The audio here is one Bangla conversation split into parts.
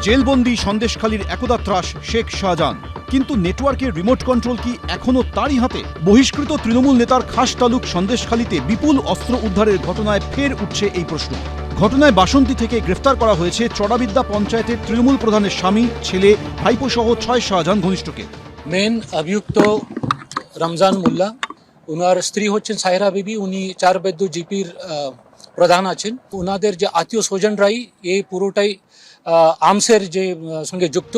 জেলবন্দি সন্দেশখালীর একদা ত্রাস শেখ শাহজাহান, কিন্তু নেটওয়ার্কের রিমোট কন্ট্রোল কি এখনও তারই হাতে? বহিষ্কৃত তৃণমূল নেতার খাস তালুক সন্দেশখালীতে বিপুল অস্ত্র উদ্ধারের ঘটনায় ফের উঠছে এই প্রশ্ন। ঘটনায় বাসন্তী থেকে গ্রেফতার করা হয়েছে চড়াবিদ্যা পঞ্চায়েতের তৃণমূল প্রধানের স্বামী, ছেলে, ভাইপো সহ 6 শাহজাহান ঘনিষ্ঠকে। মেন অভিযুক্ত রমজান মোল্লা, ওনার স্ত্রী হচ্ছেন সাহেরা বিবি, উনি চারবেদ্য জিপির প্রধান আছেন। ওনাদের যে আত্মীয় স্বজনরাই এই পুরোটাই আর্মসের যে সঙ্গে যুক্ত।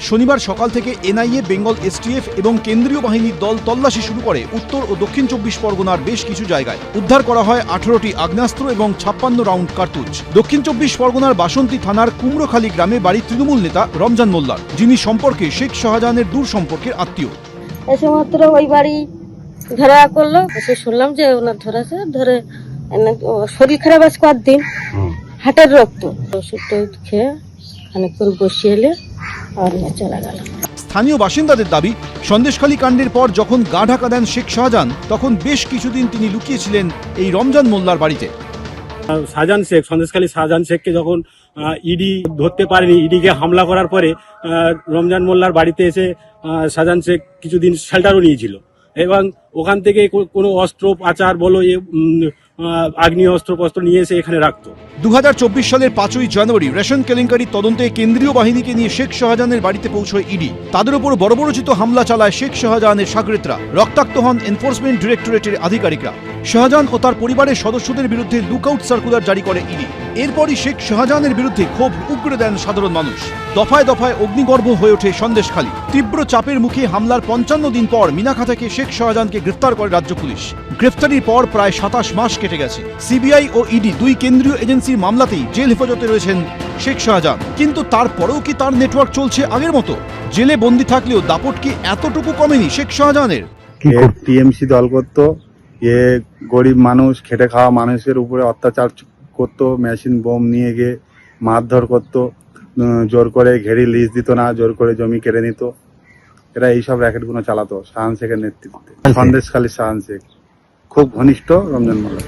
শনিবার সকাল থেকে এনআইএ, বেঙ্গল এসটিএফ এবং কেন্দ্রীয় বাহিনীর দল তল্লাশি শুরু করে উত্তর ও দক্ষিণ 24 পরগনার বেশ কিছু জায়গায়। উদ্ধার করা হয় 18টি আগ্নেয়াস্ত্র এবং 56 রাউন্ড কার্তুজ। দক্ষিণ 24 পরগনার বাসন্তী থানার কুমড়োখালী গ্রামে বাড়ি তৃণমূল নেতা রমজান মোল্লার, যিনি সম্পর্কে শেখ শাহজাহানের দূর সম্পর্কের আত্মীয়। এসে মাত্র ওই বাড়ি ধরা করলো, এসে শুনলাম যে ওনার ধরেছে, ধরে শরীর খারাপ আছে কয়েকদিন, হাটের রক্ত, ওষুধ খেয়ে খানিকক্ষণ বসিয়ে এলে আর চলে গেল। স্থানীয় বাসিন্দাদের দাবি, সন্দেশখালী কাণ্ডের পর যখন গা ঢাকা দেন শেখ শাহজাহান, তখন বেশ কিছুদিন তিনি লুকিয়েছিলেন এই রমজান মোল্লার বাড়িতে। শাহজাহান শেখ, সন্দেশখালী শাহজাহান শেখকে যখন ইডি ধরতে পারেনি, ইডিকে হামলা করার পরে রমজান মোল্লার বাড়িতে এসে শাহজাহান শেখ কিছুদিন শেল্টারও নিয়েছিল এবং ওখান থেকে কোনো অস্ত্র পাচার বলো, আগ্নেয় অস্ত্র নিয়ে এসে এখানে রাখতো। 2024 সালের 5ই জানুয়ারি রেশন কেলেঙ্কারির তদন্তে কেন্দ্রীয় বাহিনীকে নিয়ে শেখ শাহজাহানের বাড়িতে পৌঁছয় ইডি। তাদের উপর বর্বরোচিত হামলা চালায় শেখ শাহজাহানের সাগরেতরা, রক্তাক্ত হন এনফোর্সমেন্ট ডিরেক্টরেটের আধিকারিকরা। শাহজাহান ও তার পরিবারের সদস্যদের বিরুদ্ধে লুকআউট সার্কুলার জারি করে ইডি। এরপরই শেখ শাহজাহানের বিরুদ্ধে ক্ষোভ উগরে দেন সাধারণ মানুষ। দফায় দফায় অগ্নিগর্ভ হয়ে ওঠে সন্দেশখালী। তীব্র চাপের মুখে হামলার 55 দিন পর মিনাখা থেকে শেখ শাহজাহানকে গ্রেফতার করে রাজ্য পুলিশ। গ্রেফতারির পর প্রায় 27 মাস কেটে গেছে। সিবিআই ও ইডি দুই কেন্দ্রীয় এজেন্সির মামলাতেই জেল হেফাজতে রয়েছেন শেখ শাহজাহান। কিন্তু তারপরেও কি তার নেটওয়ার্ক চলছে আগের মতো? জেলে বন্দি থাকলেও দাপট কি এতটুকু কমেনি শেখ শাহজাহানের? টিএমসি দল করতো, গরিব মানুষ, খেটে খাওয়া মানুষের উপরে অত্যাচার করতো, মেশিন বোম নিয়ে গিয়ে মারধর করতো, জোর করে ঘেরি লিজ দিত না, জোর করে জমি কেড়ে নিত। এরা এইসব র্যাকেটগুলো চালাতো শাহজাহান শেখের নেতৃত্বে। সন্দেশখালী শাহজাহান শেখ খুব ঘনিষ্ঠ রমজান মোল্লা।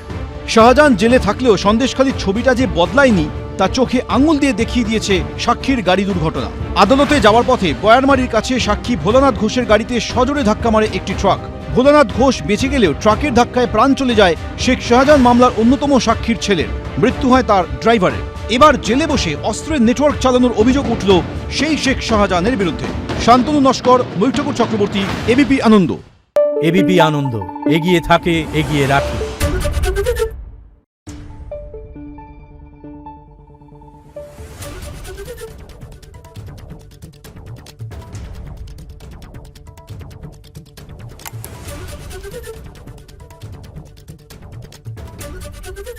শাহজাহান জেলে থাকলেও সন্দেশখালীর ছবিটা যে বদলায়নি তা চোখে আঙুল দিয়ে দেখিয়ে দিয়েছে সাক্ষীর গাড়ি দুর্ঘটনা। আদালতে যাওয়ার পথে বয়ারমারির কাছে সাক্ষী ভোলানাথ ঘোষের গাড়িতে সজোরে ধাক্কা মারে একটি ট্রাক। ভোলানাথ ঘোষ বেঁচে গেলেও ট্রাকের ধাক্কায় প্রাণ চলে যায় শেখ শাহজাহান মামলার অন্যতম সাক্ষীর ছেলের। মৃত্যু হয় তার ড্রাইভারের। এবার জেলে বসে অস্ত্রের নেটওয়ার্ক চালানোর অভিযোগ উঠল সেই শেখ শাহজাহানের বিরুদ্ধে। শান্তনু নস্কর, মৈঠকুর চক্রবর্তী, এবিপি আনন্দ। এবিপি আনন্দ, এগিয়ে থাকে, এগিয়ে রাখে। Thank you.